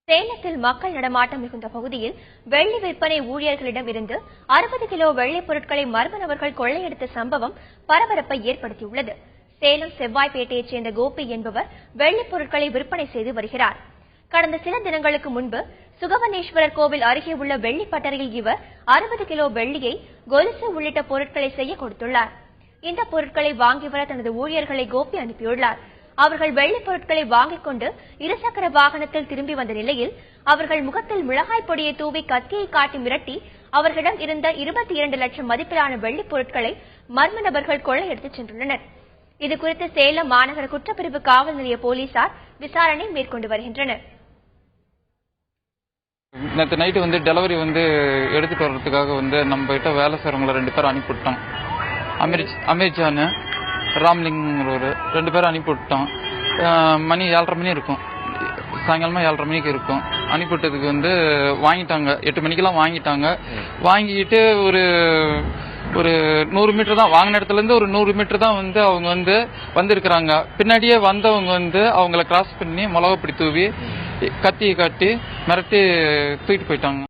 சேலத்தில் மக்கள் நடமாட்டம் மிகுந்த பகுதியில் வெள்ளி விற்பனை ஊழியர்களிடம் இருந்து 60 கிலோ வெள்ளி பொருட்களை மர்ம நபர்கள் கொள்ளையடித்த சம்பவம் பரபரப்பை ஏற்படுத்தியுள்ளது. சேலம் செவ்வாய்பேட்டையைச் சேர்ந்த கோபி என்பவர் வெள்ளி பொருட்களை விற்பனை செய்து வருகிறார். கடந்த சில தினங்களுக்கு முன்பு சுகவனேஸ்வரர் கோவில் அருகே உள்ள வெள்ளி பட்டறையில் இவர் 60 கிலோ வெள்ளியை, கொலுசு உள்ளிட்ட பொருட்களை செய்ய கொடுத்துள்ளார். இந்த பொருட்களை வாங்கி வர தனது ஊழியர்களை கோபி அனுப்பியுள்ளார். அவர்கள் வெள்ளி பொருட்களை வாங்கிக் கொண்டு இருசக்கர வாகனத்தில் திரும்பி வந்த நிலையில் அவர்கள் முகத்தில் மிளகாய் பொடியை தூவி கத்தியை காட்டி மிரட்டி அவர்களிடம் இருந்த 22 லட்சம் மதிப்பிலான வெள்ளி பொருட்களை மர்ம நபர்கள் கொள்ளையடித்துச் சென்றுள்ளனர். இதுகுறித்து சேலம் மாநகர குற்றப்பிரிவு காவல் நிலைய போலீசார் விசாரணை மேற்கொண்டு வருகின்றனர். நேற்று நைட்டு டெலிவரி எடுத்துட்டு வர்றதுக்காக நம்ம கிட்ட வேலை செய்யறவங்களை 2 பேர் அனுப்பிவிட்டோம். அமேசான் ராம்லிங் ஒரு 2 பேர் அனுப்பிவிட்டோம். மணி 7:30 மணி இருக்கும், சாயங்காலமா 7:30 மணிக்கு இருக்கும். அனுப்பிவிட்டதுக்கு வாங்கிட்டாங்க, 8 மணிக்கெல்லாம் வாங்கிட்டாங்க. வாங்கிட்டு ஒரு 100 மீட்டர் தான், வாங்கின இடத்துல இருந்து ஒரு 100 மீட்டர் தான் அவங்க வந்திருக்கிறாங்க. பின்னாடியே வந்தவங்க அவங்கள கிராஸ் பண்ணி மிளகாப்பொடி தூவி கத்தியை காட்டி மிரட்டி தூக்கிட்டு போயிட்டாங்க.